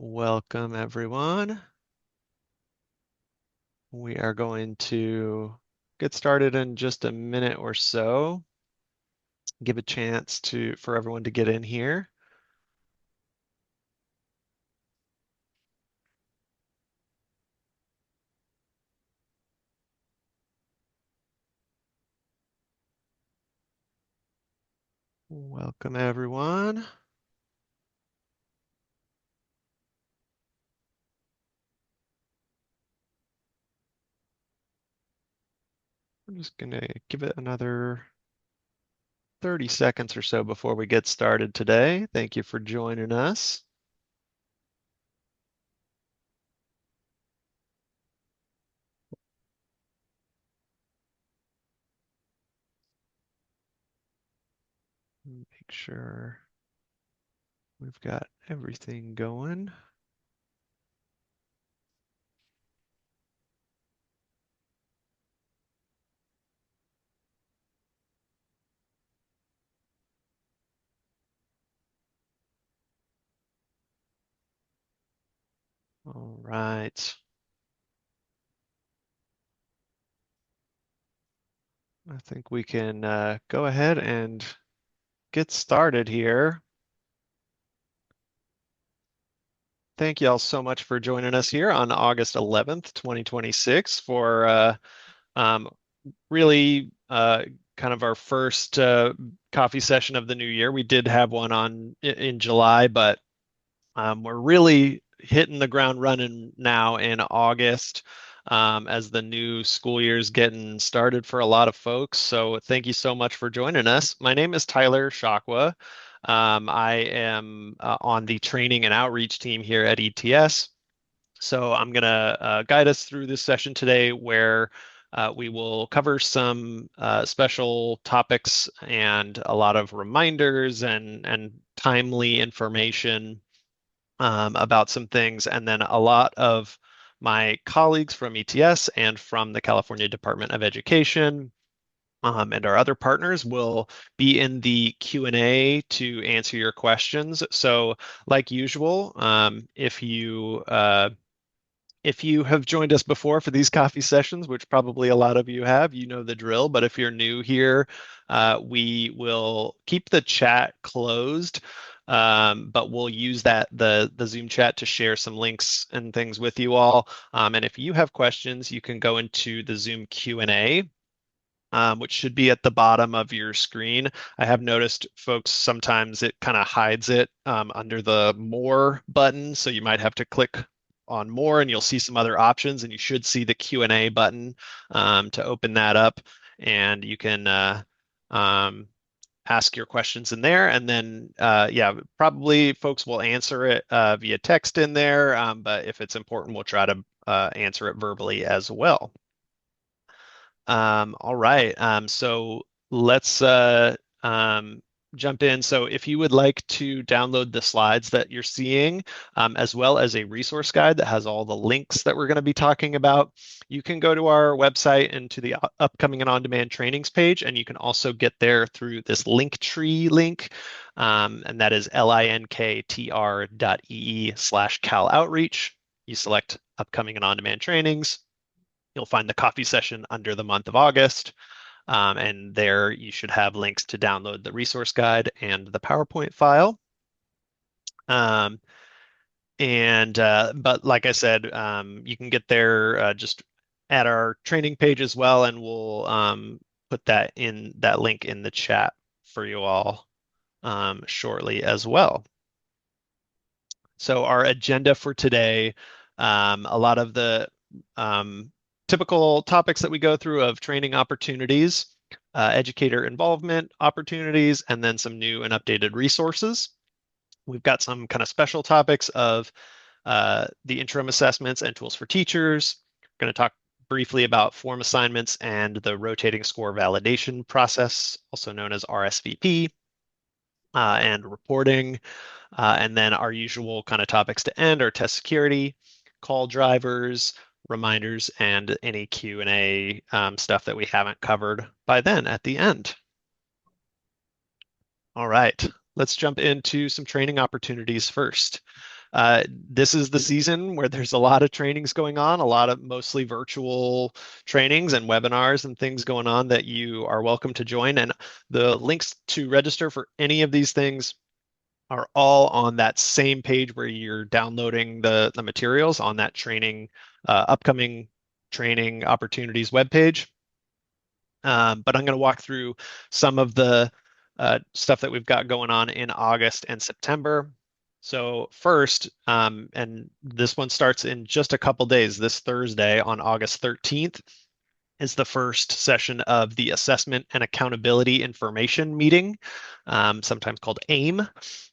Welcome, everyone. We are going to get started in just a minute or so. Give a chance for everyone to get in here. Welcome, everyone. I'm just going to give it another 30 seconds or so before we get started today. Thank you for joining us. Make sure we've got everything going. All right. I think we can go ahead and get started here. Thank you all so much for joining us here on August 11th, 2026 for um, really kind of our first coffee session of the new year. We did have one in July, but we're really hitting the ground running now in August as the new school year is getting started for a lot of folks. So thank you so much for joining us. My name is Tyler Shakwa. I am on the training and outreach team here at ETS. So I'm going to guide us through this session today where we will cover some special topics and a lot of reminders and timely information about some things, and then a lot of my colleagues from ETS and from the California Department of Education and our other partners will be in the Q&A to answer your questions. So, like usual, if you have joined us before for these coffee sessions, which probably a lot of you have, you know the drill. But if you're new here, we will keep the chat closed, but we'll use the Zoom chat to share some links and things with you all. And if you have questions, you can go into the Zoom Q&A. Which should be at the bottom of your screen. I have noticed folks sometimes it kind of hides it under the More button, so you might have to click on More and you'll see some other options, and you should see the Q&A button to open that up, and you can um, ask your questions in there, and then yeah, probably folks will answer it via text in there, but if it's important, we'll try to answer it verbally as well. All right. So let's jump in. So if you would like to download the slides that you're seeing, as well as a resource guide that has all the links that we're going to be talking about, you can go to our website and to the upcoming and on-demand trainings page, and you can also get there through this Linktree link, and that is linktr.ee/Cal Outreach. You select upcoming and on-demand trainings. You'll find the coffee session under the month of August. And there you should have links to download the resource guide and the PowerPoint file. Um, but like I said, you can get there just at our training page as well, and we'll put that link in the chat for you all shortly as well. So our agenda for today, a lot of the typical topics that we go through of training opportunities, educator involvement opportunities, and then some new and updated resources. We've got some kind of special topics of the interim assessments and tools for teachers. We're going to talk briefly about form assignments and the rotating score validation process, also known as RSVP, and reporting. And then our usual kind of topics to end are test security, call drivers, reminders, and any Q&A stuff that we haven't covered by then at the end. All right, let's jump into some training opportunities first. This is the season where there's a lot of trainings going on, a lot of mostly virtual trainings and webinars and things going on that you are welcome to join. And the links to register for any of these things are all on that same page where you're downloading the materials on that training, upcoming training opportunities webpage. But I'm going to walk through some of the stuff that we've got going on in August and September. So first, and this one starts in just a couple days, this Thursday on August 13th is the first session of the Assessment and Accountability Information Meeting, sometimes called AIM,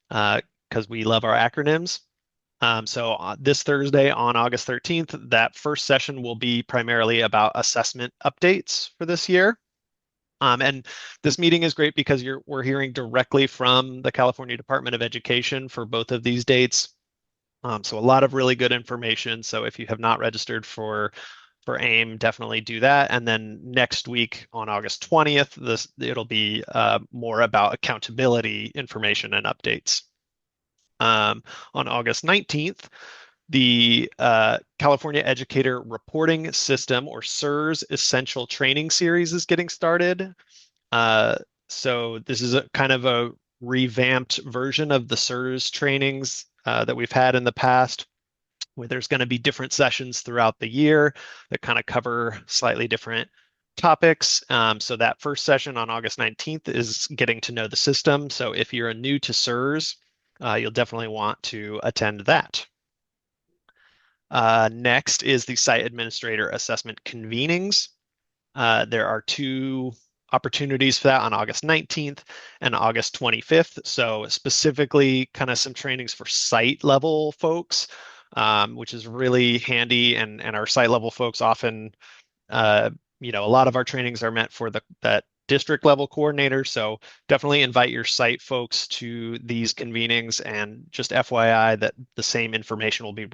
because we love our acronyms. So this Thursday on August 13th, that first session will be primarily about assessment updates for this year. And this meeting is great because we're hearing directly from the California Department of Education for both of these dates. So a lot of really good information. So if you have not registered for AIM, definitely do that. And then next week on August 20th, it'll be more about accountability information and updates. On August 19th, the California Educator Reporting System, or CERS Essential Training Series, is getting started. So this is a kind of a revamped version of the CERS trainings that we've had in the past, where there's going to be different sessions throughout the year that kind of cover slightly different topics. So that first session on August 19th is getting to know the system. So if you're new to CERS, you'll definitely want to attend that. Next is the Site Administrator Assessment Convenings. There are two opportunities for that on August 19th and August 25th. So specifically kind of some trainings for site level folks, which is really handy. And our site level folks often, a lot of our trainings are meant for that district level coordinator. So definitely invite your site folks to these convenings, and just FYI that the same information will be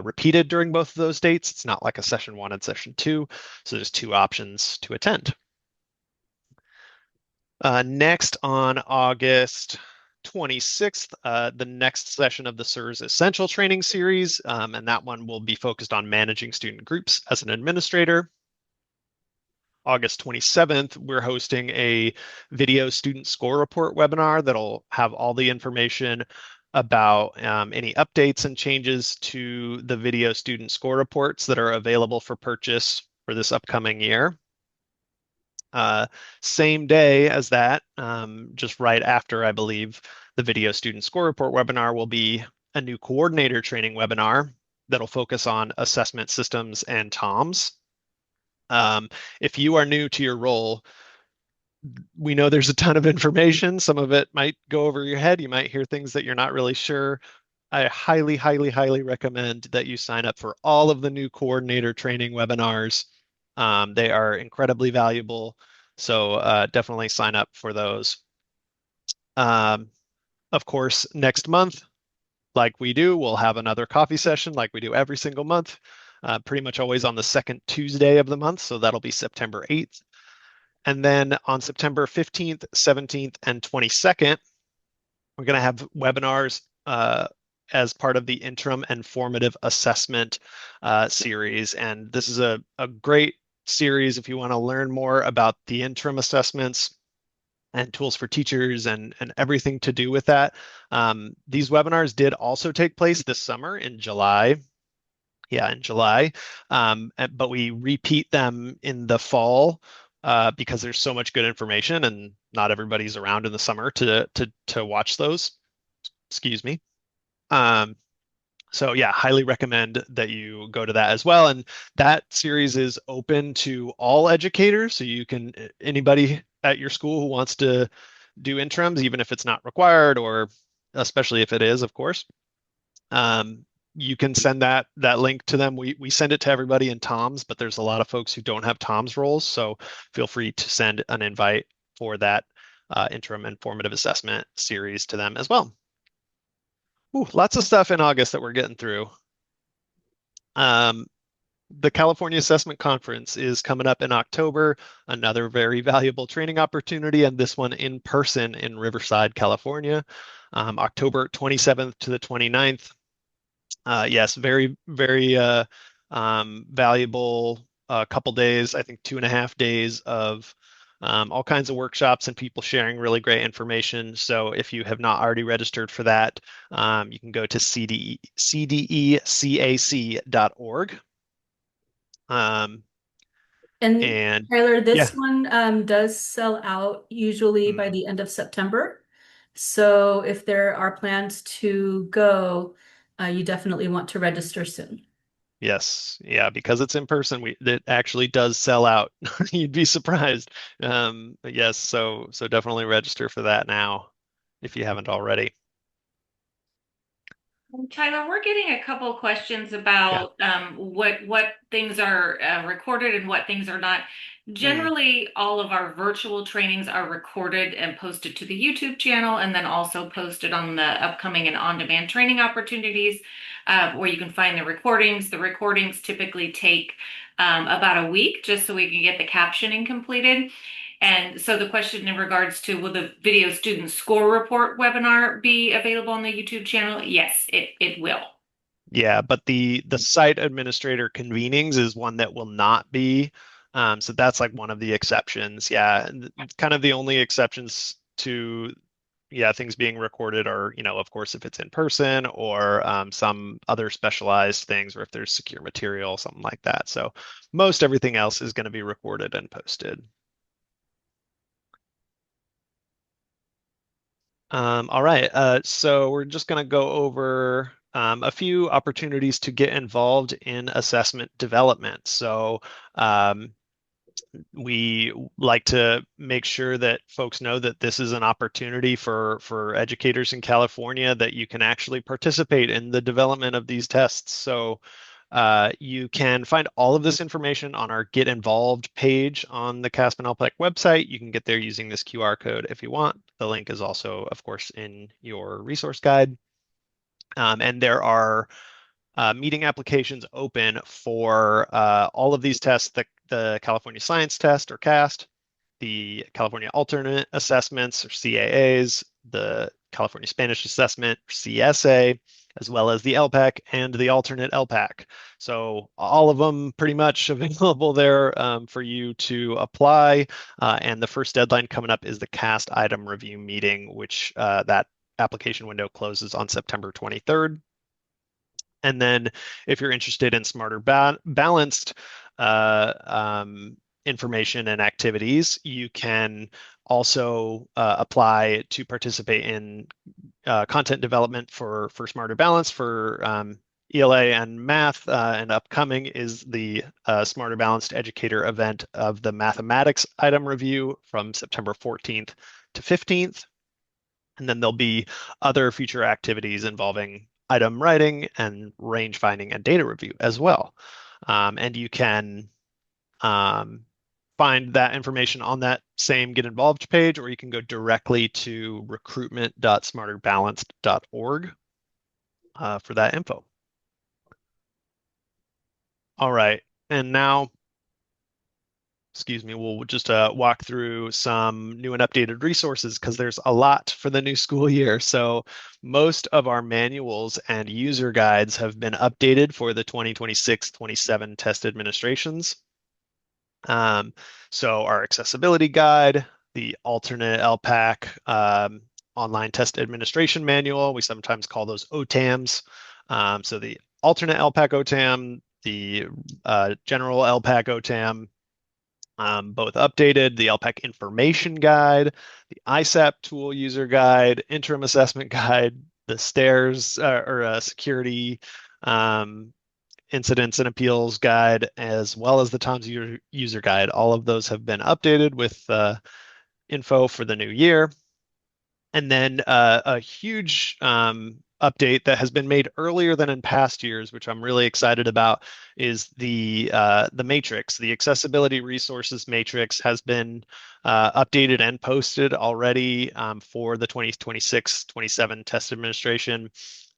repeated during both of those dates. It's not like a session 1 and session 2. So there's 2 options to attend. Next on August 26th, the next session of the CERS Essential Training Series, and that one will be focused on managing student groups as an administrator. August 27th, we're hosting a video student score report webinar that'll have all the information about any updates and changes to the video student score reports that are available for purchase for this upcoming year. Same day as that, just right after, I believe, the video student score report webinar will be a new coordinator training webinar that'll focus on assessment systems and TOMS. If you are new to your role, we know there's a ton of information. Some of it might go over your head. You might hear things that you're not really sure. I highly, highly, highly recommend that you sign up for all of the new coordinator training webinars. They are incredibly valuable. So definitely sign up for those. Of course, next month, like we do, we'll have another coffee session like we do every single month, pretty much always on the second Tuesday of the month. So that'll be September 8th. And then on September 15th, 17th, and 22nd, we're going to have webinars as part of the interim and formative assessment series. And this is a great series if you want to learn more about the interim assessments and tools for teachers and everything to do with that. These webinars did also take place this summer in July. Yeah, in July. But we repeat them in the fall because there's so much good information and not everybody's around in the summer to watch those. Excuse me. So yeah, highly recommend that you go to that as well. And that series is open to all educators. So you can, anybody at your school who wants to do interims, even if it's not required, or especially if it is, of course, you can send that link to them. We send it to everybody in TOMS, but there's a lot of folks who don't have TOMS roles. So feel free to send an invite for that interim and formative assessment series to them as well. Ooh, lots of stuff in August that we're getting through. The California Assessment Conference is coming up in October, another very valuable training opportunity, and this one in person in Riverside, California, October 27th to the 29th. Yes, very, very valuable couple days, I think 2.5 days of all kinds of workshops and people sharing really great information. So if you have not already registered for that, you can go to cdecac.org. Um, And and Tyler, yeah, this one does sell out usually by mm, the end of September. So if there are plans to go, you definitely want to register soon. yes, yeah, because it's in person, it actually does sell out. You'd be surprised. But yes, so definitely register for that now if you haven't already. Tyler, we're getting a couple questions Yeah. about what things are recorded and what things are not. Mm. Generally, all of our virtual trainings are recorded and posted to the YouTube channel, and then also posted on the upcoming and on-demand training opportunities, where you can find the recordings. The recordings typically take about a week just so we can get the captioning completed. And so the question in regards to will the video student score report webinar be available on the YouTube channel? Yes, it will. Yeah, but the site administrator convenings is one that will not be. So that's like one of the exceptions. Yeah, and kind of the only exceptions to yeah things being recorded are, of course, if it's in person or some other specialized things, or if there's secure material, something like that. So most everything else is going to be recorded and posted. All right. So we're just going to go over a few opportunities to get involved in assessment development. So um, we like to make sure that folks know that this is an opportunity for educators in California that you can actually participate in the development of these tests. So you can find all of this information on our Get Involved page on the CAASPP and ELPAC website. You can get there using this QR code if you want. The link is also, of course, in your resource guide. And there are meeting applications open for all of these tests, the California Science Test or CAST, the California Alternate Assessments or CAAs, the California Spanish Assessment or CSA, as well as the ELPAC and the alternate ELPAC. So all of them pretty much available there for you to apply. And the first deadline coming up is the CAST item review meeting, which that application window closes on September 23rd. And then if you're interested in smarter balanced information and activities, you can also apply to participate in content development for Smarter Balance for ELA and math. And upcoming is the Smarter Balanced Educator event of the mathematics item review from September 14th to 15th. And then there'll be other future activities involving item writing and range finding and data review as well. And you can um, find that information on that same Get Involved page, or you can go directly to recruitment.smarterbalanced.org for that info. All right. And now excuse me, we'll just walk through some new and updated resources because there's a lot for the new school year. So most of our manuals and user guides have been updated for the 2026-27 test administrations. Um, so our accessibility guide, the alternate LPAC online test administration manual, we sometimes call those OTAMs. So the alternate LPAC OTAM, the general LPAC OTAM, both updated, the ELPAC information guide, the ISAP tool user guide, interim assessment guide, the STAIRS or security um, incidents and appeals guide, as well as the Tom's user guide. All of those have been updated with info for the new year. And then a huge update that has been made earlier than in past years, which I'm really excited about, is the matrix. The accessibility resources matrix has been updated and posted already for the 2026-27 test administration.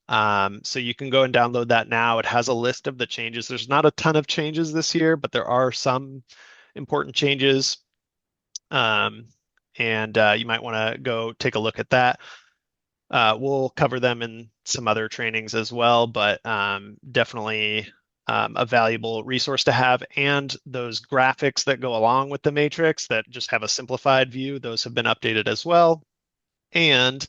So you can go and download that now. It has a list of the changes. There's not a ton of changes this year, but there are some important changes. Um, and you might want to go take a look at that. We'll cover them in some other trainings as well, but definitely a valuable resource to have. And those graphics that go along with the matrix that just have a simplified view, those have been updated as well. And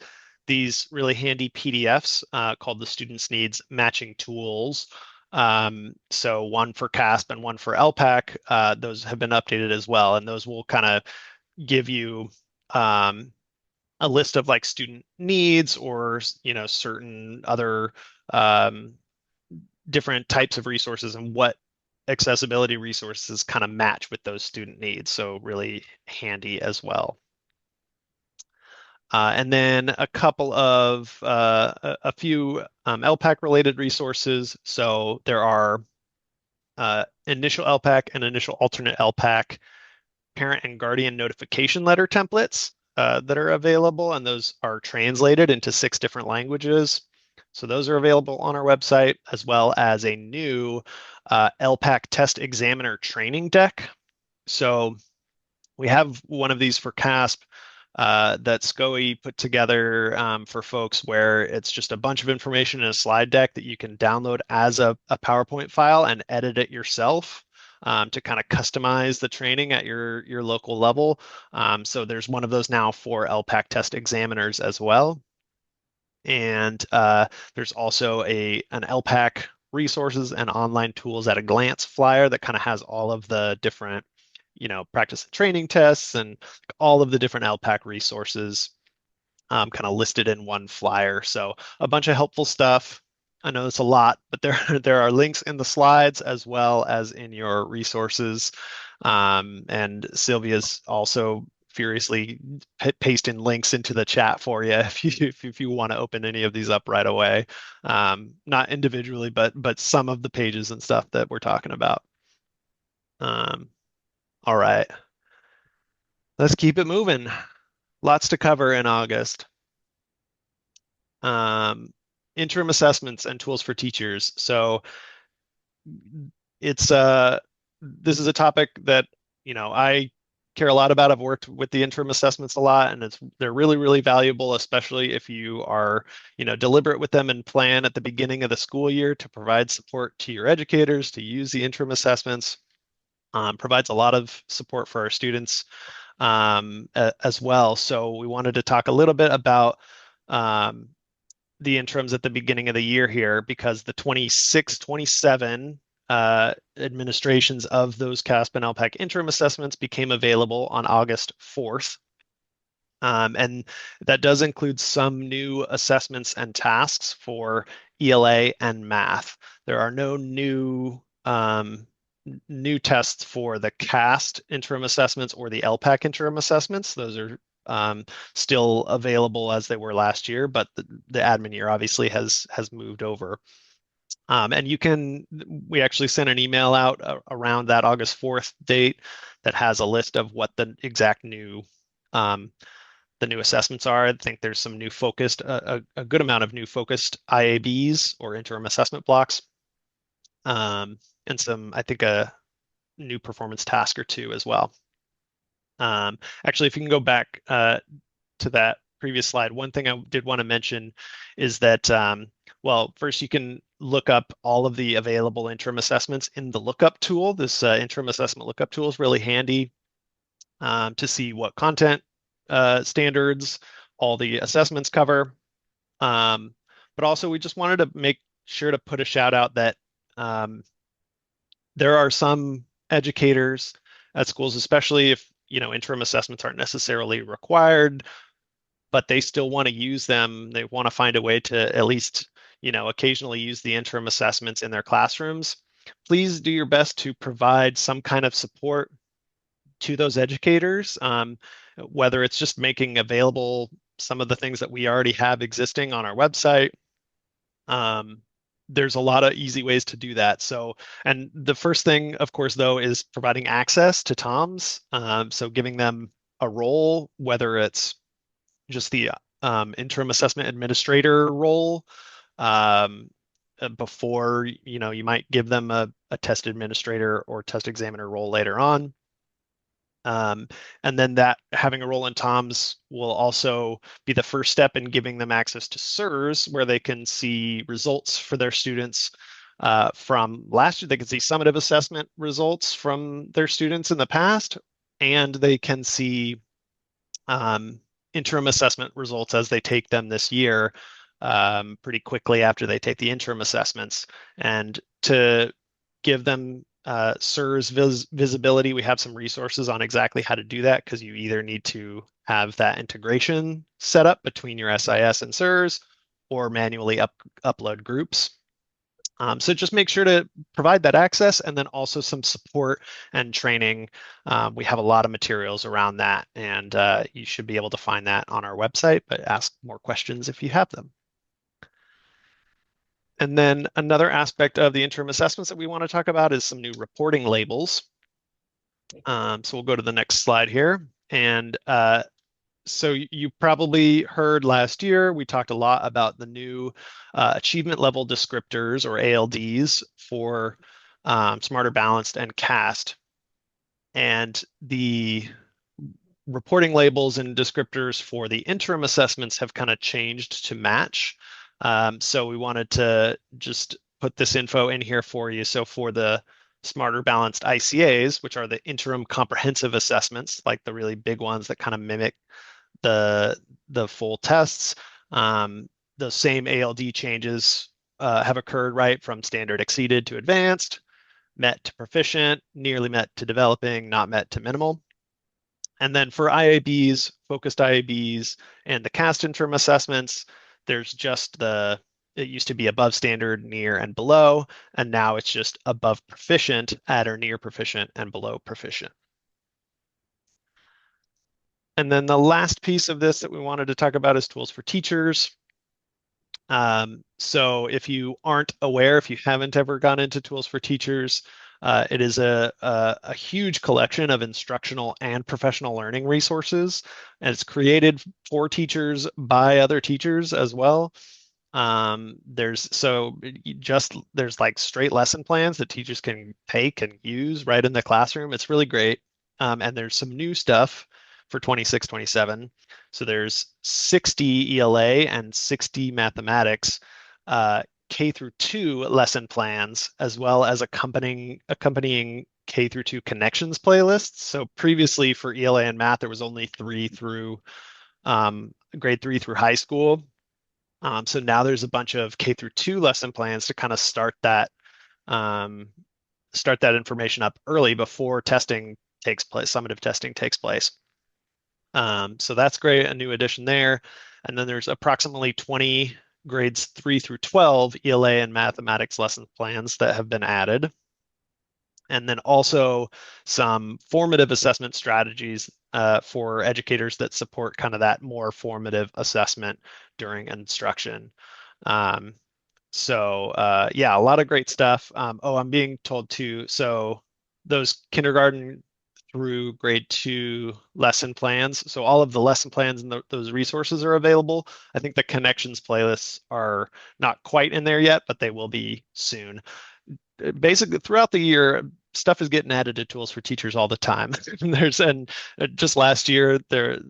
these really handy PDFs called the Students Needs Matching Tools. So one for CAASPP and one for ELPAC, those have been updated as well. And those will kind of give you a list of like student needs or, certain other um, different types of resources and what accessibility resources kind of match with those student needs. So really handy as well. And then a couple of a few LPAC related resources. So there are initial LPAC and initial alternate LPAC parent and guardian notification letter templates that are available, and those are translated into 6 different languages. So those are available on our website, as well as a new LPAC test examiner training deck. So we have one of these for CAASPP that SCOE put together for folks, where it's just a bunch of information in a slide deck that you can download as a PowerPoint file and edit it yourself to kind of customize the training at your local level. So there's one of those now for LPAC test examiners as well. And there's also an LPAC resources and online tools at a glance flyer that kind of has all of the different, practice and training tests and all of the different LPAC resources kind of listed in one flyer. So a bunch of helpful stuff. I know it's a lot, but there are links in the slides as well as in your resources. And Sylvia's also furiously pasting links into the chat for you if you want to open any of these up right away. Not individually, but some of the pages and stuff that we're talking about. All right, let's keep it moving. Lots to cover in August. Interim assessments and tools for teachers. So it's this is a topic that I care a lot about. I've worked with the interim assessments a lot, and they're really, really valuable, especially if you are deliberate with them and plan at the beginning of the school year to provide support to your educators to use the interim assessments. Provides a lot of support for our students as well. So we wanted to talk a little bit about the interims at the beginning of the year here, because the 26, 27 administrations of those CAASPP and LPAC interim assessments became available on August 4th. And that does include some new assessments and tasks for ELA and math. There are no new tests for the CAST interim assessments or the LPAC interim assessments. Those are still available as they were last year, but the admin year obviously has moved over. And we actually sent an email out around that August 4th date that has a list of what the exact new assessments are. I think there's some new focused, a good amount of new focused IABs or interim assessment blocks, and some, I think, a new performance task or two as well. Actually, if you can go back to that previous slide, one thing I did want to mention is that, well, first you can look up all of the available interim assessments in the lookup tool. This interim assessment lookup tool is really handy to see what content standards all the assessments cover. But also, we just wanted to make sure to put a shout out that there are some educators at schools, especially if interim assessments aren't necessarily required, but they still want to use them. They want to find a way to at least occasionally use the interim assessments in their classrooms. Please do your best to provide some kind of support to those educators, whether it's just making available some of the things that we already have existing on our website. There's a lot of easy ways to do that. So, and the first thing, of course, though, is providing access to TOMS. So giving them a role, whether it's just the interim assessment administrator role, before, you might give them a test administrator or test examiner role later on. And then that having a role in TOMS will also be the first step in giving them access to SIRS, where they can see results for their students from last year. They can see summative assessment results from their students in the past, and they can see interim assessment results as they take them this year, pretty quickly after they take the interim assessments. And to give them SIRS visibility, we have some resources on exactly how to do that, because you either need to have that integration set up between your SIS and SIRS or manually upload groups. So just make sure to provide that access, and then also some support and training. We have a lot of materials around that, and you should be able to find that on our website, but ask more questions if you have them. And then another aspect of the interim assessments that we want to talk about is some new reporting labels. So we'll go to the next slide here. And so you probably heard last year, we talked a lot about the new achievement level descriptors, or ALDs, for Smarter Balanced and CAASPP. And the reporting labels and descriptors for the interim assessments have kind of changed to match. So we wanted to just put this info in here for you. So for the Smarter Balanced ICAs, which are the interim comprehensive assessments, like the really big ones that kind of mimic the full tests, the same ALD changes have occurred, right, from standard exceeded to advanced, met to proficient, nearly met to developing, not met to minimal. And then for IABs, focused IABs, and the CAST interim assessments, there's just it used to be above standard, near, and below, and now it's just above proficient, at or near proficient, and below proficient. And then the last piece of this that we wanted to talk about is tools for teachers. So if you aren't aware, if you haven't ever gone into tools for teachers, it is a huge collection of instructional and professional learning resources, and it's created for teachers by other teachers as well. There's like straight lesson plans that teachers can take and use right in the classroom. It's really great. And there's some new stuff for 26-27. So there's 60 ELA and 60 mathematics K through 2 lesson plans, as well as accompanying K through 2 connections playlists. So previously for ELA and math, there was only 3 through grade 3 through high school. So now there's a bunch of K through 2 lesson plans to kind of start that information up early before testing takes place, summative testing takes place. So that's great, a new addition there. And then there's approximately 20 grades 3 through 12 ELA and mathematics lesson plans that have been added. And then also some formative assessment strategies for educators that support kind of that more formative assessment during instruction. Yeah, a lot of great stuff. I'm being told too, so those kindergarten through grade 2 lesson plans. So all of the lesson plans and those resources are available. I think the connections playlists are not quite in there yet, but they will be soon. Basically, throughout the year, stuff is getting added to tools for teachers all the time. Just last year, the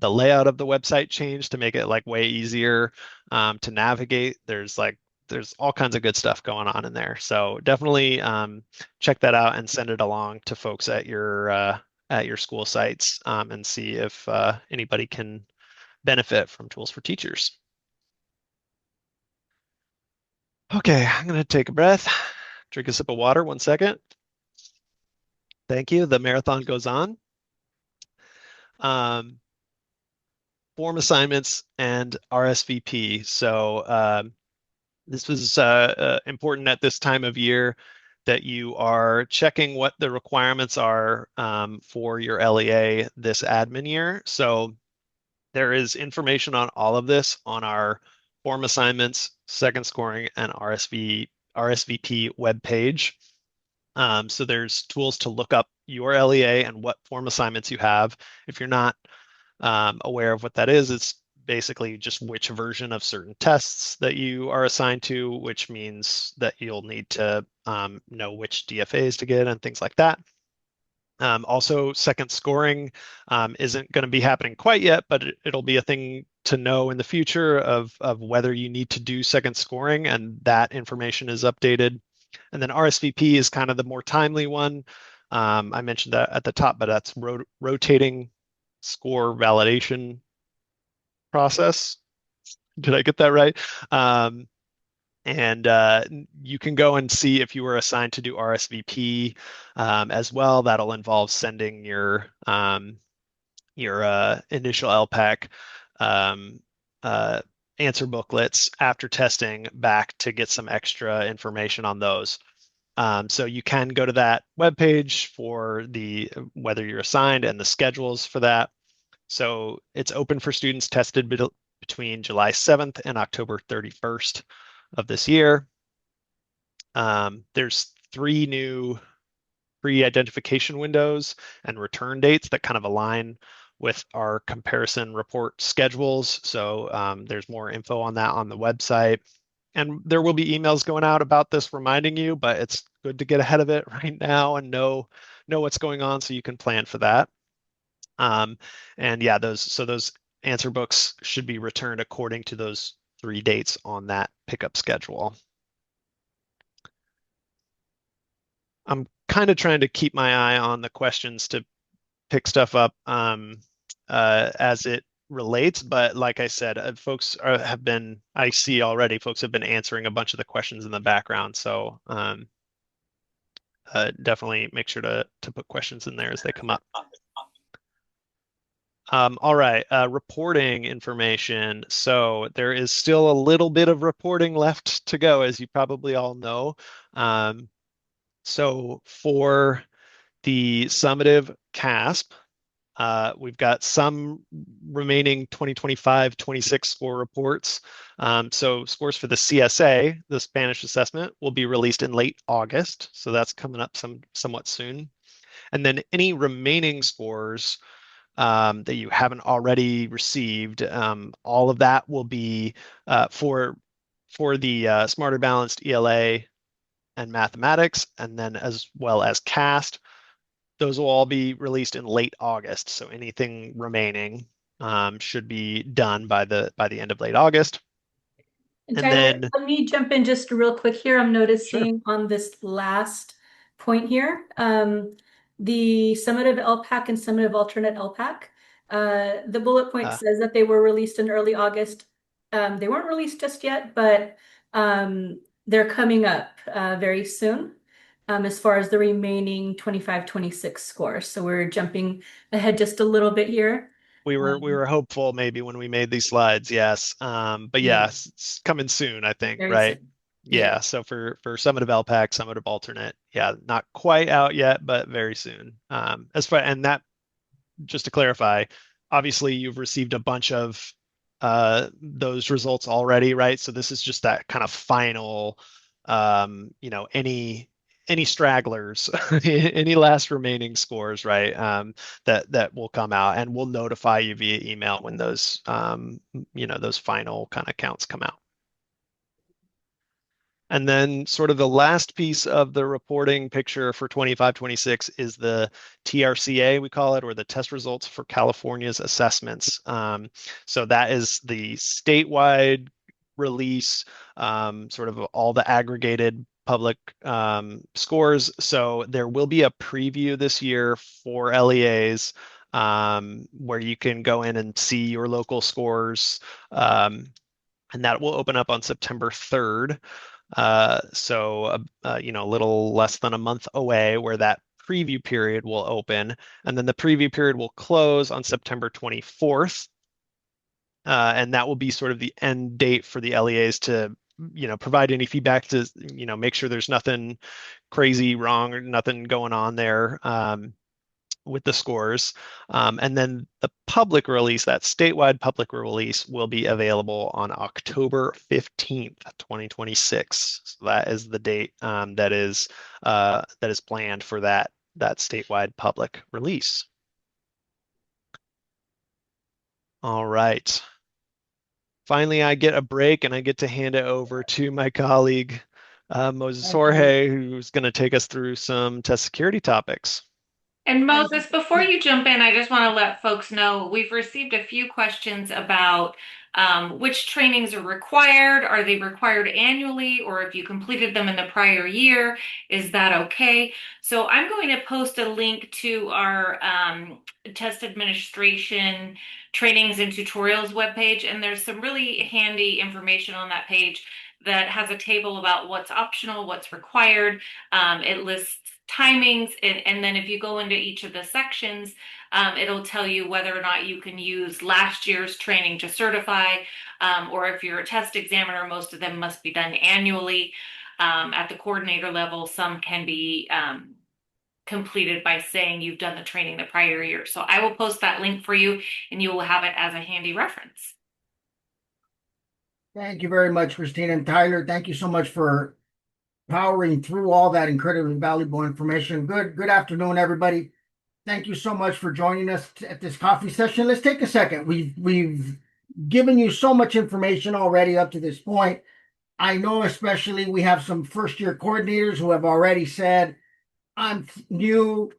layout of the website changed to make it like way easier to navigate. There's all kinds of good stuff going on in there. So definitely check that out and send it along to folks at your school sites and see if anybody can benefit from tools for teachers. Okay, I'm going to take a breath, drink a sip of water, 1 second. Thank you. The marathon goes on. Form assignments and RSVP. So this was important at this time of year, that you are checking what the requirements are for your LEA this admin year. So there is information on all of this on our form assignments, second scoring, and RSVP webpage. So there's tools to look up your LEA and what form assignments you have. If you're not aware of what that is, it's basically just which version of certain tests that you are assigned to, which means that you'll need to know which DFAs to get and things like that. Also, second scoring isn't going to be happening quite yet, but it'll be a thing to know in the future of whether you need to do second scoring, and that information is updated. And then RSVP is kind of the more timely one. I mentioned that at the top, but that's rotating score validation process. Did I get that right? Um, and you can go and see if you were assigned to do RSVP as well. That'll involve sending your initial ELPAC um, uh, answer booklets after testing back to get some extra information on those. So you can go to that webpage for the whether you're assigned and the schedules for that. So it's open for students tested between July 7th and October 31st of this year. There's 3 new pre-identification windows and return dates that kind of align with our comparison report schedules. So there's more info on that on the website. And there will be emails going out about this reminding you, but it's good to get ahead of it right now and know what's going on so you can plan for that. And yeah, those answer books should be returned according to those 3 dates on that pickup schedule. I'm kind of trying to keep my eye on the questions to pick stuff up as it relates. But like I said, I see already folks have been answering a bunch of the questions in the background. So definitely make sure to put questions in there as they come up. All right, reporting information. So there is still a little bit of reporting left to go, as you probably all know. So for the summative CAASPP, we've got some remaining 2025-26 score reports. So scores for the CSA, the Spanish assessment, will be released in late August. So that's coming up somewhat soon. And then any remaining scores that you haven't already received, all of that will be for the Smarter Balanced ELA and mathematics, and then as well as CAST. Those will all be released in late August. So anything remaining should be done by the end of late August. And And Tyler, then, let me jump in just real quick here. I'm sure, noticing on this last point here, the summative LPAC and summative alternate LPAC. The bullet point uh, says that they were released in early August. They weren't released just yet, but they're coming up very soon as far as the remaining 25-26 scores. So we're jumping ahead just a little bit here. we were hopeful maybe when we made these slides, yes. But yeah, Yeah, it's coming soon, I think, very right? soon. Yeah. Yeah. So for summative LPAC, summative alternate, yeah, not quite out yet, but very soon. As far and that just to clarify, obviously you've received a bunch of those results already, right? So this is just that kind of final, any stragglers, any last remaining scores, right? That will come out, and we'll notify you via email when those final kind of counts come out. And then sort of the last piece of the reporting picture for 25-26 is the TRCA, we call it, or the test results for California's assessments. So that is the statewide release, sort of all the aggregated public scores. So there will be a preview this year for LEAs where you can go in and see your local scores. And that will open up on September 3rd. A little less than a month away where that preview period will open. And then the preview period will close on September 24th. And that will be sort of the end date for the LEAs to, provide any feedback to, make sure there's nothing crazy wrong or nothing going on there. With the scores. And then the public release, that statewide public release, will be available on October 15th, 2026. So that is the date that is planned for that statewide public release. All right. Finally, I get a break and I get to hand it over to my colleague, Moses Okay. Jorge, who's going to take us through some test security topics. And Thank you. Moses, before you jump in, I just want to let folks know we've received a few questions about which trainings are required. Are they required annually, or if you completed them in the prior year, is that okay? So I'm going to post a link to our test administration trainings and tutorials webpage, and there's some really handy information on that page that has a table about what's optional, what's required. It lists timings, and then if you go into each of the sections, it'll tell you whether or not you can use last year's training to certify, or if you're a test examiner, most of them must be done annually. At the coordinator level, some can be completed by saying you've done the training the prior year. So I will post that link for you, and you will have it as a handy reference. Thank you very much, Christina and Tyler. Thank you so much for powering through all that incredibly valuable information. Good afternoon, everybody. Thank you so much for joining us at this coffee session. Let's take a second. We've given you so much information already up to this point. I know especially we have some first year coordinators who have already said, I'm new.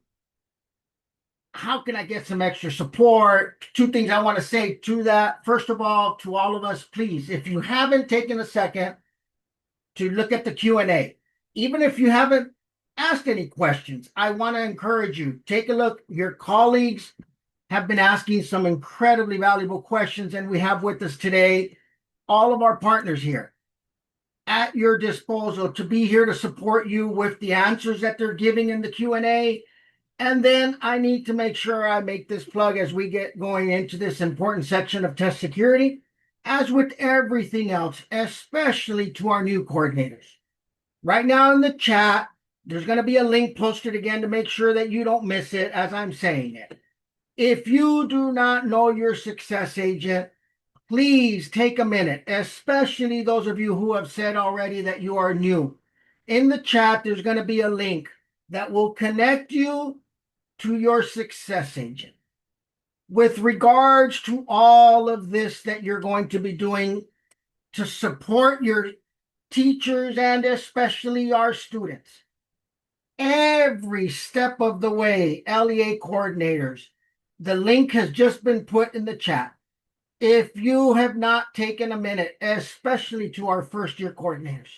How can I get some extra support? Two things I want to say to that. First of all, to all of us, please, if you haven't taken a second to look at the Q&A, even if you haven't asked any questions, I want to encourage you, take a look. Your colleagues have been asking some incredibly valuable questions, and we have with us today all of our partners here at your disposal to be here to support you with the answers that they're giving in the Q&A. And then I need to make sure I make this plug as we get going into this important section of test security. As with everything else, especially to our new coordinators. Right now in the chat, there's going to be a link posted again to make sure that you don't miss it as I'm saying it. If you do not know your success agent, please take a minute, especially those of you who have said already that you are new. In the chat, there's going to be a link that will connect you to your success agent with regards to all of this that you're going to be doing to support your teachers and especially our students. Every step of the way, LEA coordinators, the link has just been put in the chat. If you have not taken a minute, especially to our first year coordinators,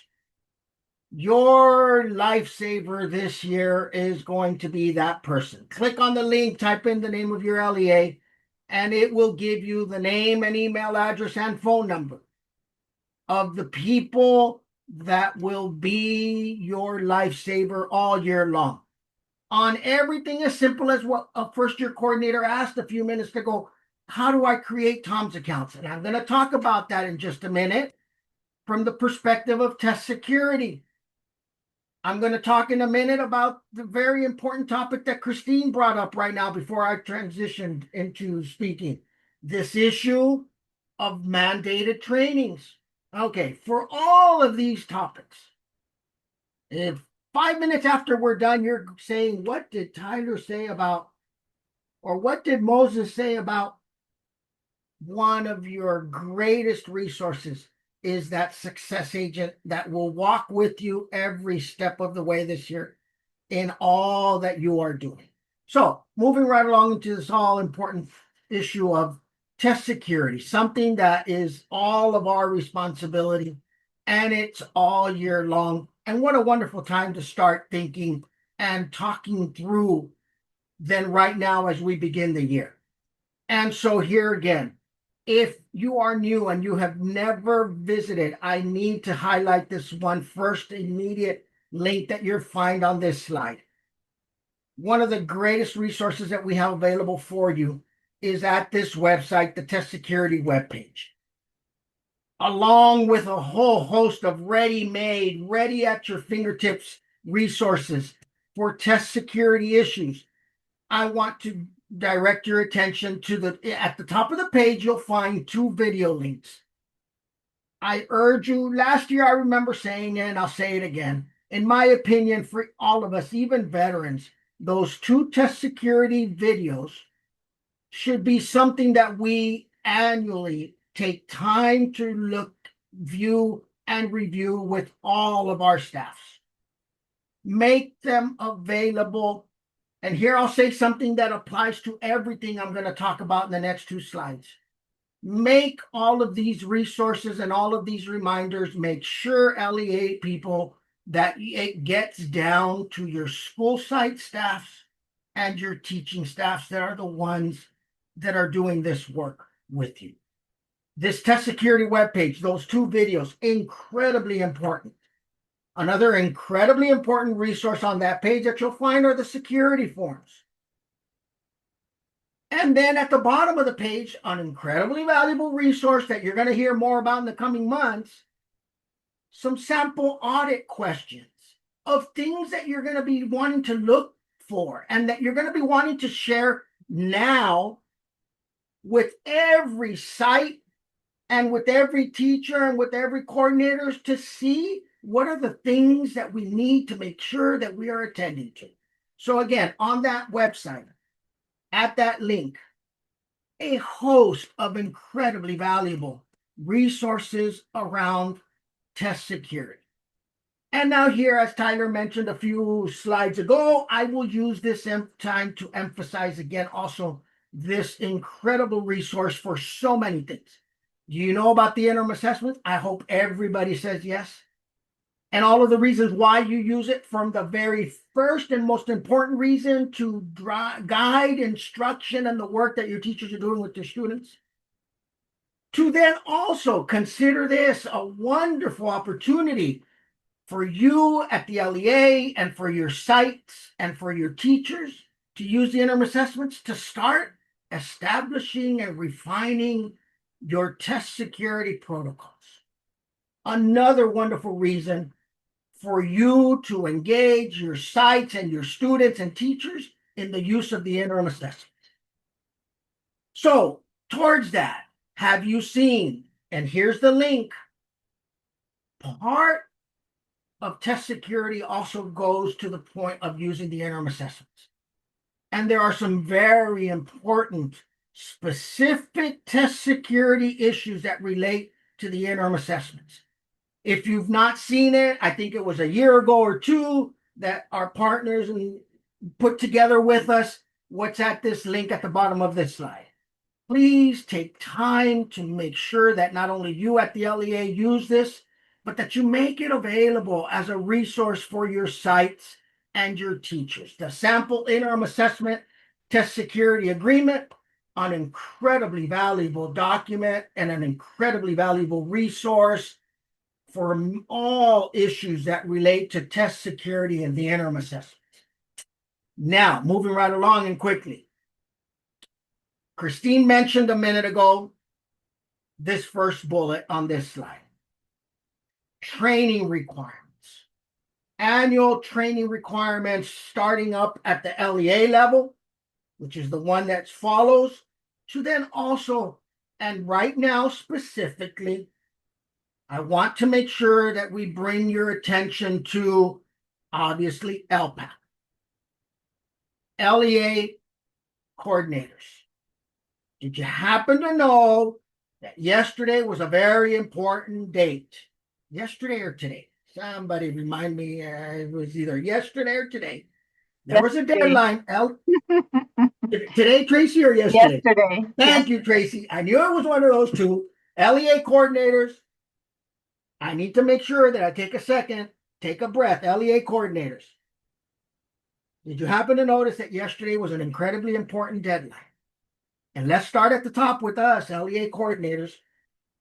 your lifesaver this year is going to be that person. Click on the link, type in the name of your LEA, and it will give you the name and email address and phone number of the people that will be your lifesaver all year long. On everything as simple as what a first year coordinator asked a few minutes ago, how do I create Tom's accounts? And I'm going to talk about that in just a minute from the perspective of test security. I'm going to talk in a minute about the very important topic that Christine brought up right now before I transitioned into speaking. This issue of mandated trainings. Okay, for all of these topics, if 5 minutes after we're done, you're saying, what did Tyler say about, or what did Moses say about one of your greatest resources is that success agent that will walk with you every step of the way this year in all that you are doing. So moving right along into this all important issue of test security, something that is all of our responsibility and it's all year long. And what a wonderful time to start thinking and talking through then right now as we begin the year. And so here again, if you are new and you have never visited, I need to highlight this one first immediate link that you'll find on this slide. One of the greatest resources that we have available for you is at this website, the Test Security webpage, along with a whole host of ready-made, ready at your fingertips resources for test security issues. I want to direct your attention to at the top of the page, you'll find 2 video links. I urge you, last year I remember saying it, and I'll say it again. In my opinion, for all of us, even veterans, those 2 test security videos should be something that we annually take time to look, view, and review with all of our staffs. Make them available And here I'll say something that applies to everything I'm going to talk about in the next 2 slides. Make all of these resources and all of these reminders, make sure LEA people that it gets down to your school site staffs and your teaching staffs that are the ones that are doing this work with you. This test security webpage, those 2 videos, incredibly important. Another incredibly important resource on that page that you'll find are the security forms. And then at the bottom of the page, an incredibly valuable resource that you're going to hear more about in the coming months, some sample audit questions of things that you're going to be wanting to look for and that you're going to be wanting to share now with every site and with every teacher and with every coordinators to see what are the things that we need to make sure that we are attending to. So again, on that website, at that link, a host of incredibly valuable resources around test security. And now here, as Tyler mentioned a few slides ago, I will use this time to emphasize again also this incredible resource for so many things. Do you know about the interim assessment? I hope everybody says yes. And all of the reasons why you use it, from the very first and most important reason to guide instruction and the work that your teachers are doing with their students, to then also consider this a wonderful opportunity for you at the LEA and for your sites and for your teachers to use the interim assessments to start establishing and refining your test security protocols. Another wonderful reason for you to engage your sites and your students and teachers in the use of the interim assessment. So, towards that, have you seen, and here's the link, part of test security also goes to the point of using the interim assessments. And there are some very important specific test security issues that relate to the interim assessments. If you've not seen it, I think it was a year ago or 2 that our partners put together with us what's at this link at the bottom of this slide. Please take time to make sure that not only you at the LEA use this, but that you make it available as a resource for your sites and your teachers. The sample interim assessment test security agreement, an incredibly valuable document and an incredibly valuable resource for all issues that relate to test security and the interim assessments. Now, moving right along and quickly. Christine mentioned a minute ago this first bullet on this slide. Training requirements. Annual training requirements starting up at the LEA level, which is the one that follows, to then also, and right now specifically, I want to make sure that we bring your attention to, obviously, ELPAC. LEA coordinators. Did you happen to know that yesterday was a very important date? Yesterday or today? Somebody remind me, it was either yesterday or today. There was a deadline. Today, Tracy, or yesterday? Yesterday. Thank you, Tracy. I knew it was one of those 2. LEA coordinators, I need to make sure that I take a second, take a breath. LEA coordinators. Did you happen to notice that yesterday was an incredibly important deadline? And let's start at the top with us, LEA coordinators.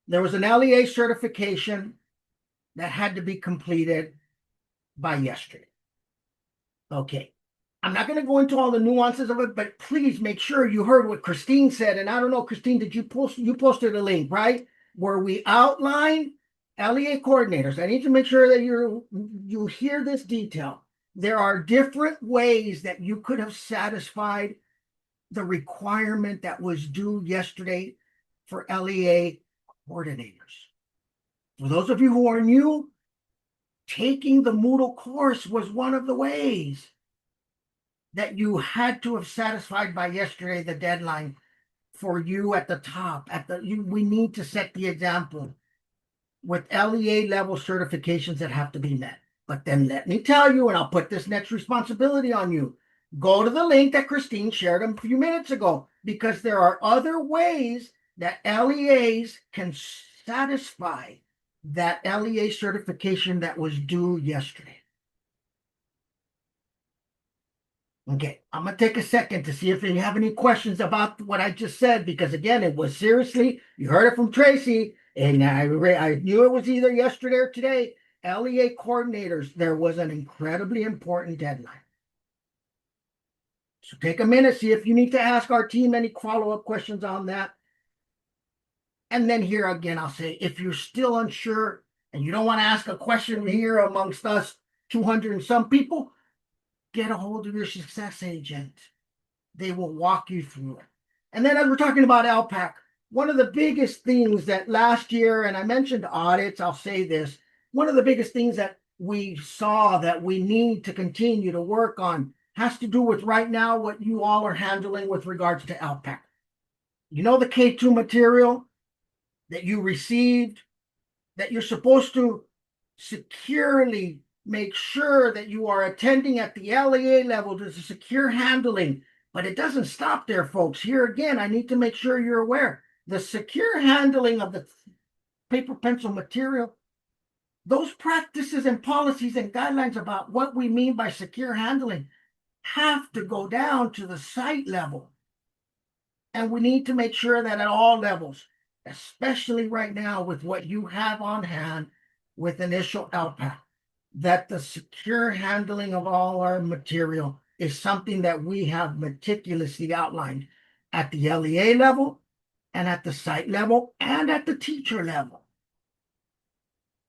There was an LEA certification that had to be completed by yesterday. Okay. I'm not going to go into all the nuances of it, but please make sure you heard what Christine said. And I don't know, Christine, did you posted a link, right? Where we outline LEA coordinators. I need to make sure that you hear this detail. There are different ways that you could have satisfied the requirement that was due yesterday for LEA coordinators. For those of you who are new, taking the Moodle course was one of the ways that you had to have satisfied by yesterday the deadline for you at the top. We need to set the example with LEA level certifications that have to be met. But then let me tell you, and I'll put this next responsibility on you, Go to the link that Christine shared a few minutes ago, because there are other ways that LEAs can satisfy that LEA certification that was due yesterday. Okay, I'm going to take a second to see if you have any questions about what I just said, because again, it was seriously, you heard it from Tracy, and I knew it was either yesterday or today. LEA coordinators, there was an incredibly important deadline. So take a minute, see if you need to ask our team any follow-up questions on that. And then here again, I'll say, if you're still unsure and you don't want to ask a question here amongst us 200 and some people, get a hold of your success agent. They will walk you through it. And then as we're talking about ELPAC, one of the biggest things that last year, and I mentioned audits, I'll say this, one of the biggest things that we saw that we need to continue to work on has to do with right now what you all are handling with regards to ELPAC. You know, the K2 material that you received, that you're supposed to securely make sure that you are attending at the LEA level to the secure handling. But it doesn't stop there, folks. Here again, I need to make sure you're aware. The secure handling of the paper pencil material, those practices and policies and guidelines about what we mean by secure handling have to go down to the site level. And we need to make sure that at all levels, especially right now with what you have on hand with initial ELPAC, that the secure handling of all our material is something that we have meticulously outlined at the LEA level and at the site level and at the teacher level.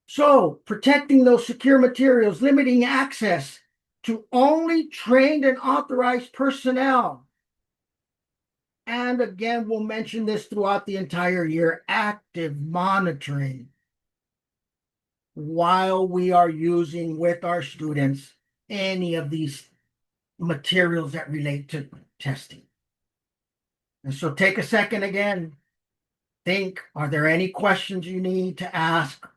So protecting those secure materials, limiting access to only trained and authorized personnel. And again, we'll mention this throughout the entire year, active monitoring while we are using with our students any of these materials that relate to testing. And so take a second again, think, are there any questions you need to ask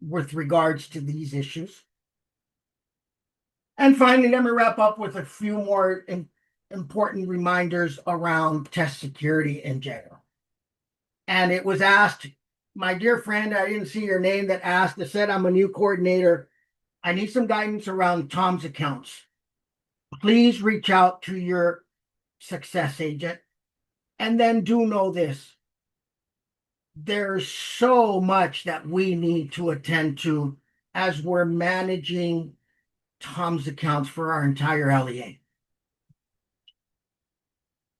with regards to these issues? And finally, let me wrap up with a few more important reminders around test security in general. And it was asked, my dear friend, I didn't see your name that asked, that said, I'm a new coordinator. I need some guidance around Tom's accounts. Please reach out to your success agent. And then do know this. There's so much that we need to attend to as we're managing Tom's accounts for our entire LEA.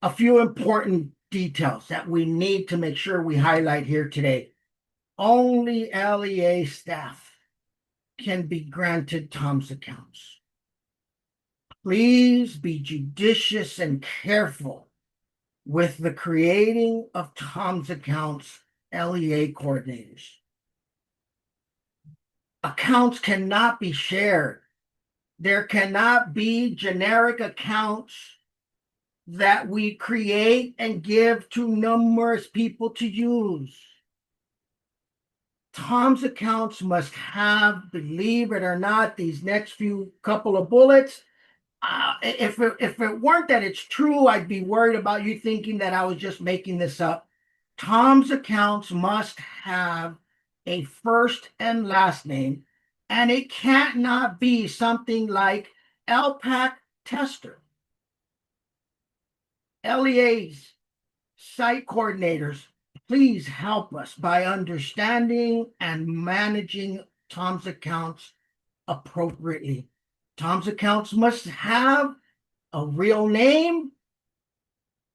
A few important details that we need to make sure we highlight here today. Only LEA staff can be granted Tom's accounts. Please be judicious and careful with the creating of Tom's accounts LEA coordinators. Accounts cannot be shared. There cannot be generic accounts that we create and give to numerous people to use. Tom's accounts must have, believe it or not, these next few couple of bullets. If it weren't that it's true, I'd be worried about you thinking that I was just making this up. Tom's accounts must have a first and last name, and it can't not be something like ELPAC tester. LEAs, site coordinators, please help us by understanding and managing Tom's accounts appropriately. Tom's accounts must have a real name.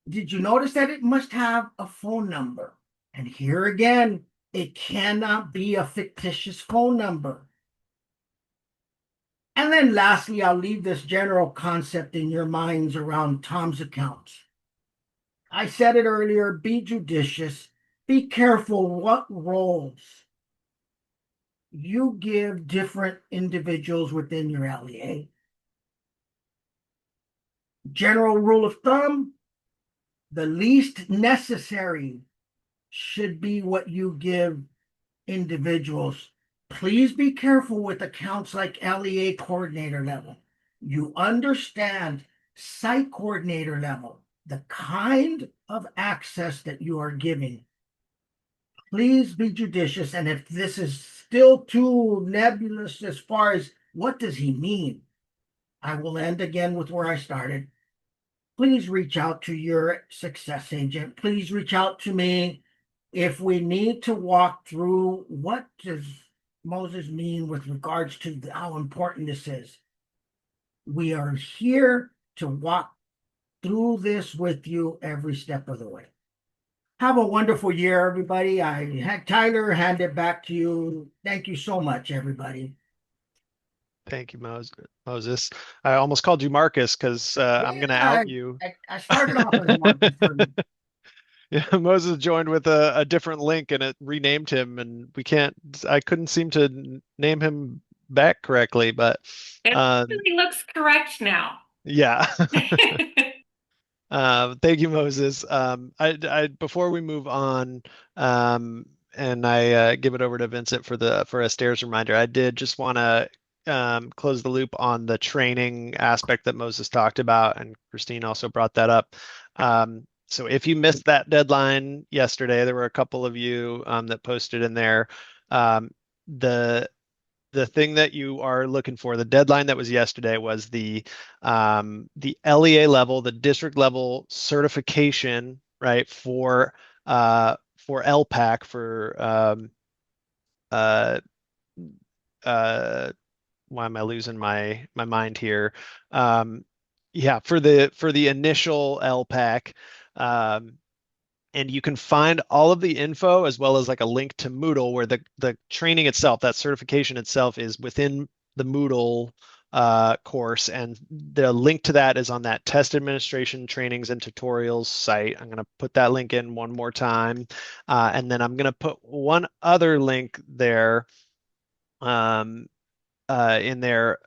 Did you notice that it must have a phone number? And here again, it cannot be a fictitious phone number. And then lastly, I'll leave this general concept in your minds around Tom's accounts. I said it earlier, be judicious, be careful what roles you give different individuals within your LEA. General rule of thumb, the least necessary should be what you give individuals. Please be careful with accounts like LEA coordinator level. You understand site coordinator level, the kind of access that you are giving. Please be judicious. And if this is still too nebulous as far as what does he mean, I will end again with where I started. Please reach out to your success agent. Please reach out to me if we need to walk through what does Moses mean with regards to how important this is. We are here to walk through this with you every step of the way. Have a wonderful year, everybody. I had Tyler hand it back to you. Thank you so much, everybody. Thank you, Moses. I almost called you Marcus because I'm Yeah, going to out you. I started off as Marcus for Yeah, Moses joined with a different link and it renamed him, and I couldn't seem to name him back correctly, but It um, really looks correct now. yeah. Thank you, Moses. Before we move on, and I give it over to Vincent for a stairs reminder, I did just want to close the loop on the training aspect that Moses talked about, and Christine also brought that up. So if you missed that deadline yesterday, there were a couple of you that posted in there. Um, the the thing that you are looking for, the deadline that was yesterday was the LEA level, the district level certification, right, for ELPAC for uh uh why am I losing my mind here? Yeah, for the initial LPAC. And you can find all of the info as well as like a link to Moodle where the training itself, that certification itself, is within the Moodle course, and the link to that is on that test administration trainings and tutorials site. I'm going to put that link in one more time, and then I'm going to put one other link there um, in there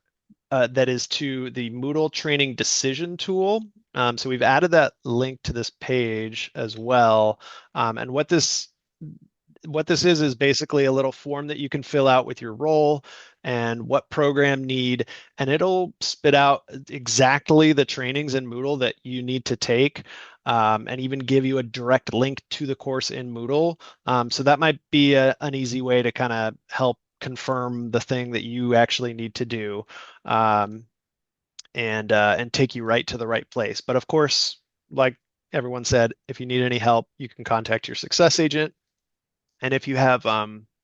that is to the Moodle training decision tool. So we've added that link to this page as well. And what this is basically a little form that you can fill out with your role and what program need, and it'll spit out exactly the trainings in Moodle that you need to take, and even give you a direct link to the course in Moodle. So that might be an easy way to kind of help confirm the thing that you actually need to do, um, and take you right to the right place. But of course, like everyone said, if you need any help, you can contact your success agent. And if you have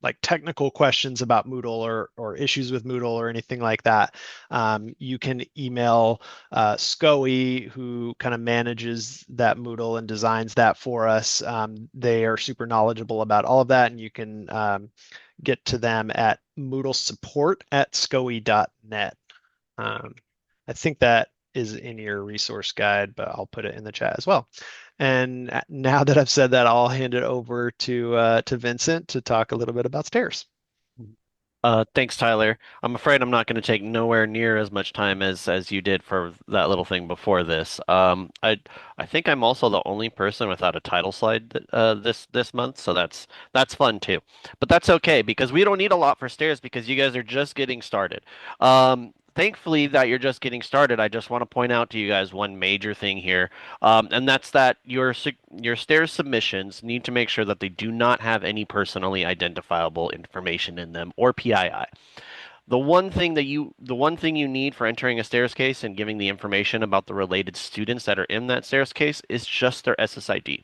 like technical questions about Moodle or issues with Moodle or anything like that, you can email SCOE, who kind of manages that Moodle and designs that for us. They are super knowledgeable about all of that, and you can get to them at Moodle support at scoe.net. Um, I think that is in your resource guide, but I'll put it in the chat as well. And now that I've said that, I'll hand it over to Vincent to talk a little bit about stairs. Thanks, Tyler. I'm afraid I'm not going to take nowhere near as much time as you did for that little thing before this. I think I'm also the only person without a title slide this month, so that's fun too. But that's okay because we don't need a lot for stairs because you guys are just getting started. Thankfully that you're just getting started, I just want to point out to you guys one major thing here, and that's that your stairs submissions need to make sure that they do not have any personally identifiable information in them or PII. The one thing you need for entering a stairs case and giving the information about the related students that are in that stairs case is just their SSID.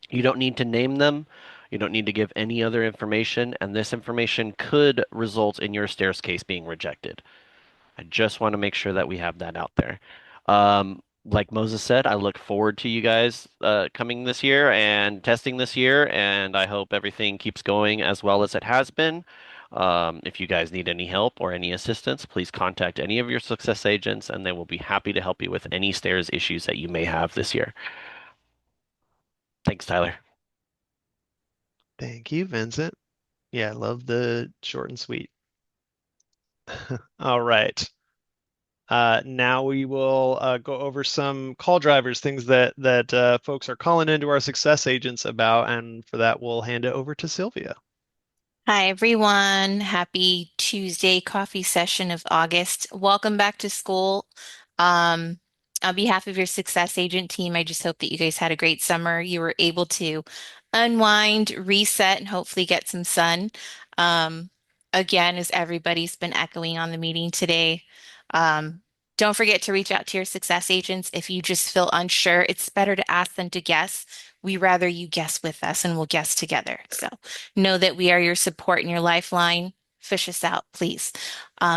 You don't need to name them. You don't need to give any other information, and this information could result in your stairs case being rejected. I just want to make sure that we have that out there. Like Moses said, I look forward to you guys coming this year and testing this year, and I hope everything keeps going as well as it has been. If you guys need any help or any assistance, please contact any of your success agents, and they will be happy to help you with any stairs issues that you may have this year. Thanks, Tyler. Thank you, Vincent. Yeah, I love the short and sweet. All right. Now we will go over some call drivers, things that folks are calling into our success agents about, and for that, we'll hand it over to Sylvia. Hi, everyone. Happy Tuesday coffee session of August. Welcome back to school. Um, on behalf of your success agent team, I just hope that you guys had a great summer. You were able to unwind, reset, and hopefully get some sun. Um, again, as everybody's been echoing on the meeting today, um, don't forget to reach out to your success agents if you just feel unsure. It's better to ask than to guess. We rather you guess with us and we'll guess together. So know that we are your support and your lifeline. Fish us out, please.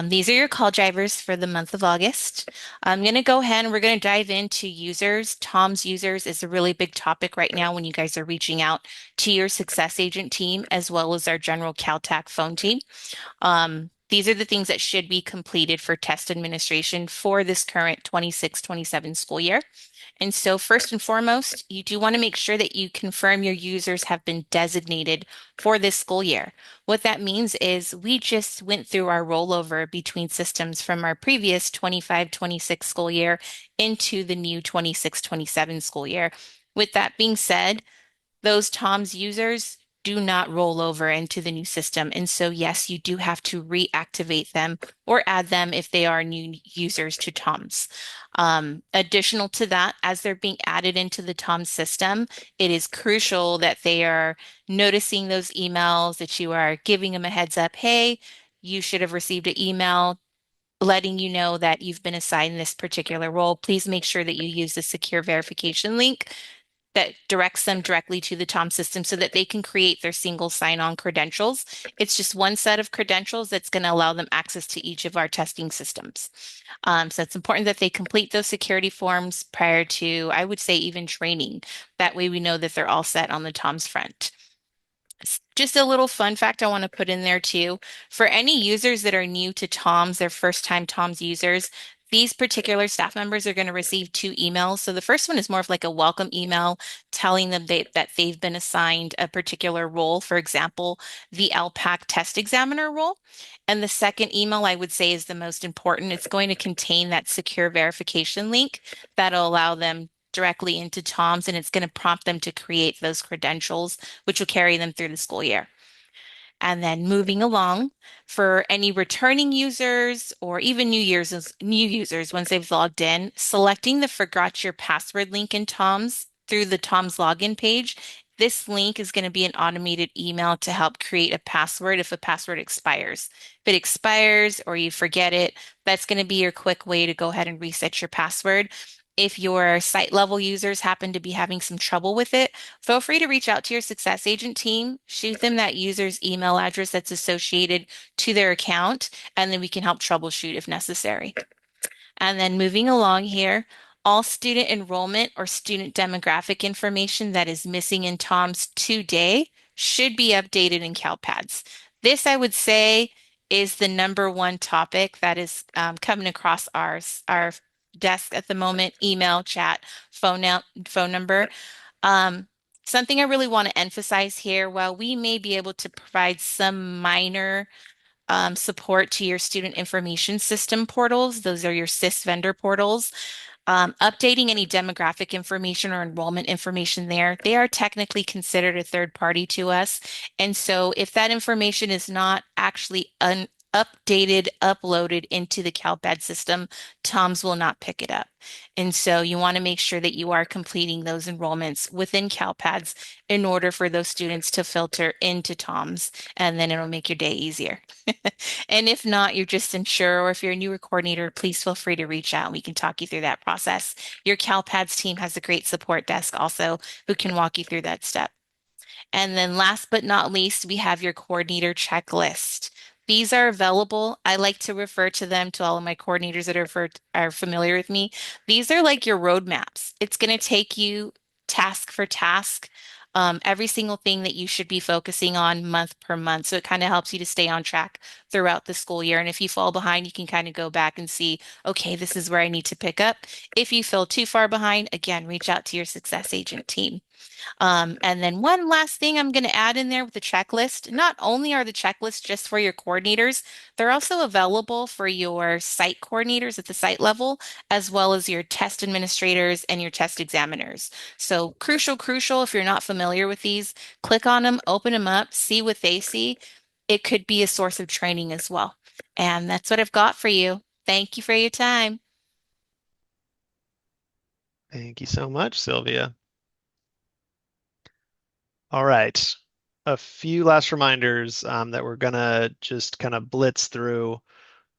These are your call drivers for the month of August. I'm going to go ahead and we're going to dive into users. Tom's users is a really big topic right now when you guys are reaching out to your success agent team as well as our general CalTAC phone team. These are the things that should be completed for test administration for this current 26-27 school year. And so first and foremost, you do want to make sure that you confirm your users have been designated for this school year. What that means is we just went through our rollover between systems from our previous 25-26 school year into the new 26-27 school year. With that being said, those Tom's users do not roll over into the new system. And so, yes, you do have to reactivate them or add them if they are new users to Tom's. Additional to that, as they're being added into the Tom system, it is crucial that they are noticing those emails, that you are giving them a heads up. Hey, you should have received an email letting you know that you've been assigned this particular role. Please make sure that you use the secure verification link that directs them directly to the Tom system so that they can create their single sign-on credentials. It's just one set of credentials that's going to allow them access to each of our testing systems. So it's important that they complete those security forms prior to, I would say, even training. That way we know that they're all set on the Tom's front. Just a little fun fact I want to put in there too. For any users that are new to Tom's, their first time Tom's users, these particular staff members are going to receive two emails. So the first one is more of like a welcome email telling them that they've been assigned a particular role, for example, the ELPAC test examiner role. And the second email I would say is the most important. It's going to contain that secure verification link that'll allow them directly into Tom's, and it's going to prompt them to create those credentials which will carry them through the school year. And then moving along for any returning users or even new users once they've logged in, selecting the forgot your password link in Tom's through the Tom's login page. This link is going to be an automated email to help create a password if a password expires. If it expires or you forget it, that's going to be your quick way to go ahead and reset your password. If your site level users happen to be having some trouble with it, feel free to reach out to your success agent team, shoot them that user's email address that's associated to their account, and then we can help troubleshoot if necessary. And then moving along here, all student enrollment or student demographic information that is missing in Tom's today should be updated in CalPads. This, I would say, is the number one topic that is coming across our desk at the moment, email, chat, phone number. Um, Something I really want to emphasize here, while we may be able to provide some minor support to your student information system portals, those are your SIS vendor portals, updating any demographic information or enrollment information there, they are technically considered a third party to us. And so if that information is not actually updated, uploaded into the CalPad system, TOMS will not pick it up. And so you want to make sure that you are completing those enrollments within CalPads in order for those students to filter into TOMS, and then it'll make your day easier. And if not, you're just unsure, or if you're a newer coordinator, please feel free to reach out and we can talk you through that process. Your CalPads team has a great support desk also who can walk you through that step. And then last but not least, we have your coordinator checklist. These are available. I like to refer to them to all of my coordinators that are familiar with me. These are like your roadmaps. It's going to take you task for task, every single thing that you should be focusing on month per month. So it kind of helps you to stay on track throughout the school year. And if you fall behind, you can kind of go back and see, okay, this is where I need to pick up. If you feel too far behind, again, reach out to your success agent team. And then one last thing I'm going to add in there with the checklist. Not only are the checklists just for your coordinators, they're also available for your site coordinators at the site level, as well as your test administrators and your test examiners. So crucial, if you're not familiar with these, click on them, open them up, see what they see. it could be a source of training as well. And that's what I've got for you. Thank you for your time. Thank you so much, Sylvia. All right. A few last reminders that we're gonna just kind of blitz through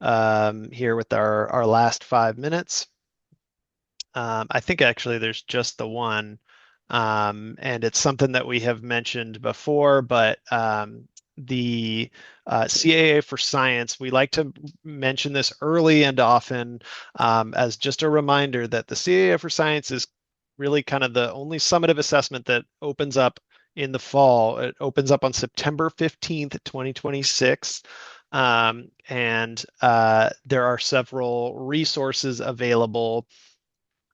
here with our last 5 minutes. I think actually there's just the one, and it's something that we have mentioned before, but the CAA for Science, we like to mention this early and often as just a reminder that the CAA for Science is really kind of the only summative assessment that opens up in the fall. It opens up on September 15th, 2026. And there are several resources available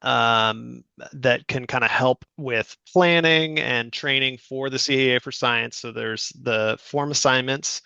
that can kind of help with planning and training for the CAA for Science. So there's the form assignments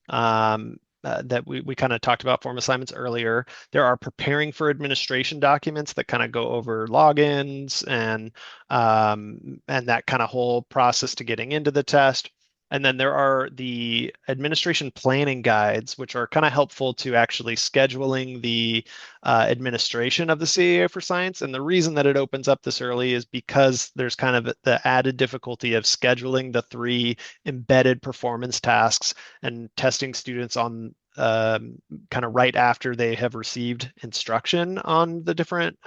that we kind of talked about form assignments earlier. There are preparing for administration documents that kind of go over logins and that kind of whole process to getting into the test. And then there are the administration planning guides, which are kind of helpful to actually scheduling the administration of the CAA for Science. And the reason that it opens up this early is because there's kind of the added difficulty of scheduling the 3 embedded performance tasks and testing students on kind of right after they have received instruction on the different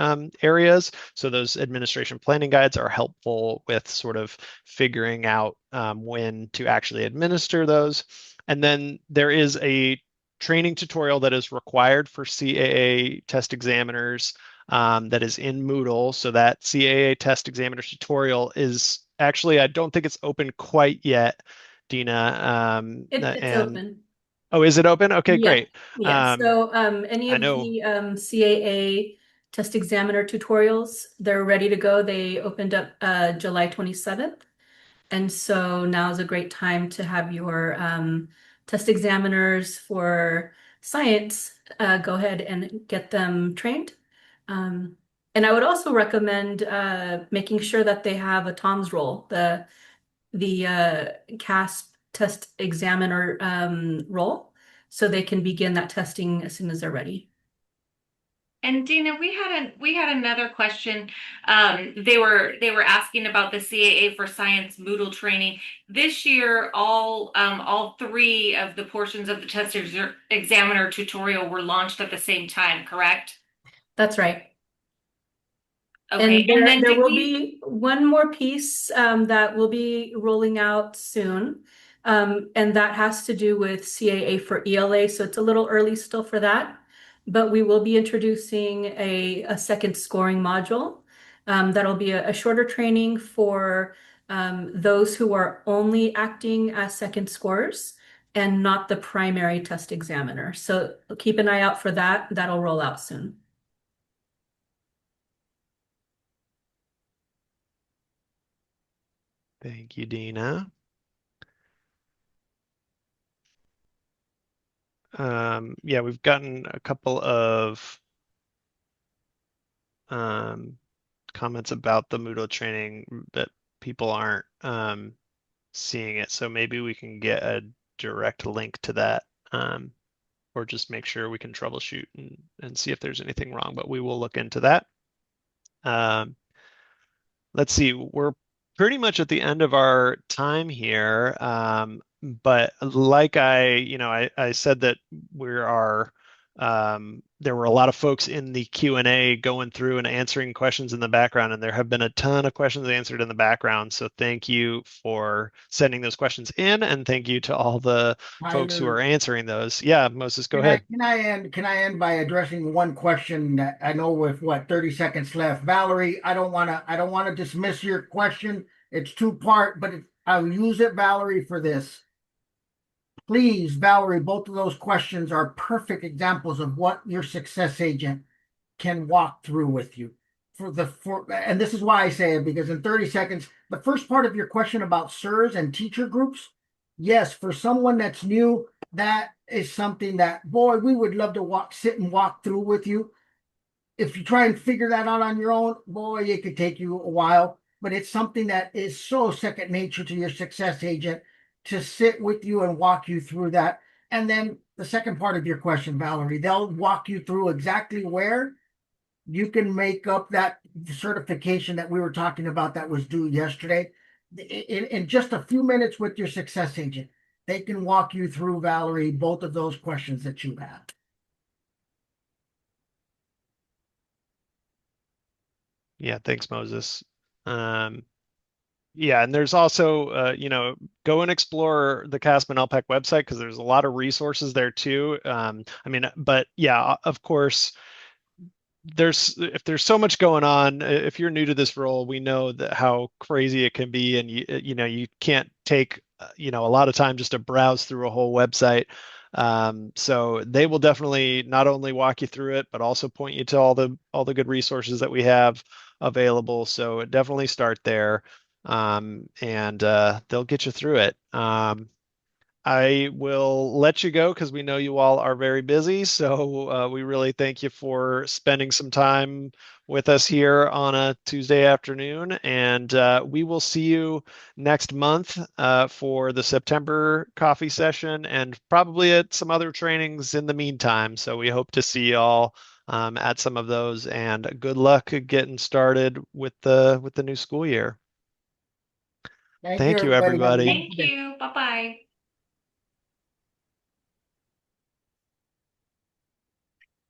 areas. So those administration planning guides are helpful with sort of figuring out when to actually administer those. And then there is a training tutorial that is required for CAA test examiners that is in Moodle. So that CAA test examiner tutorial is actually, I don't think it's open quite yet, Dina. It's open. Oh, is it open? Okay, Yeah, great. yeah. So any I of know. the CAA test examiner tutorials, they're ready to go. They opened up July 27th. And so now is a great time to have your test examiners for science go ahead and get them trained. And I would also recommend making sure that they have a Tom's role, the CAASPP test examiner role, so they can begin that testing as soon as they're ready. And Dina, we had another question. They were asking about the CAA for Science Moodle training. This year, all 3 of the portions of the test examiner tutorial were launched at the same time, correct? That's right. Okay, And and then there did will we? be one more piece that will be rolling out soon. And that has to do with CAA for ELA. So it's a little early still for that. But we will be introducing a second scoring module. That'll be a shorter training for those who are only acting as second scorers and not the primary test examiner. So keep an eye out for that. That'll roll out soon. Thank you, Dina. Yeah, we've gotten a couple of comments about the Moodle training, but people aren't seeing it. So maybe we can get a direct link to that, or just make sure we can troubleshoot and see if there's anything wrong, but we will look into that. Let's see, we're pretty much at the end of our time here. But like I said that there were a lot of folks in the Q&A going through and answering questions in the background, and there have been a ton of questions answered in the background. So thank you for sending those questions in, and thank you to all the folks who are Tyler, answering those. Yeah, Moses, go can I ahead. can I end can I end by addressing one question that I know with what 30 seconds left? Valerie, I don't wanna dismiss your question. It's 2-part, but I'll use it, Valerie, for this. Please, Valerie, both of those questions are perfect examples of what your success agent can walk through with you. And this is why I say it, because in 30 seconds, the first part of your question about SIRS and teacher groups, yes, for someone that's new, that is something that, boy, we would love to sit and walk through with you. If you try and figure that out on your own, boy, it could take you a while, but it's something that is so second nature to your success agent. to sit with you and walk you through that. And then the second part of your question, Valerie, they'll walk you through exactly where you can make up that certification that we were talking about that was due yesterday. In just a few minutes with your success agent, they can walk you through, Valerie, both of those questions that you have. Yeah, thanks, Moses. Yeah, and there's also, go and explore the CAASPP and ELPAC website because there's a lot of resources there too. I mean, but yeah, of course, if there's so much going on, if you're new to this role, we know that how crazy it can be, and you can't take a lot of time just to browse through a whole website. So they will definitely not only walk you through it, but also point you to all the good resources that we have available. So definitely start there, and they'll get you through it. I will let you go because we know you all are very busy. So we really thank you for spending some time with us here on a Tuesday afternoon. And we will see you next month for the September coffee session and probably at some other trainings in the meantime. So we hope to see you all at some of those. And good luck getting started with the new school year. Thank you, Thank you, everybody. Have a everybody. Thank wonderful day. you. Bye-bye.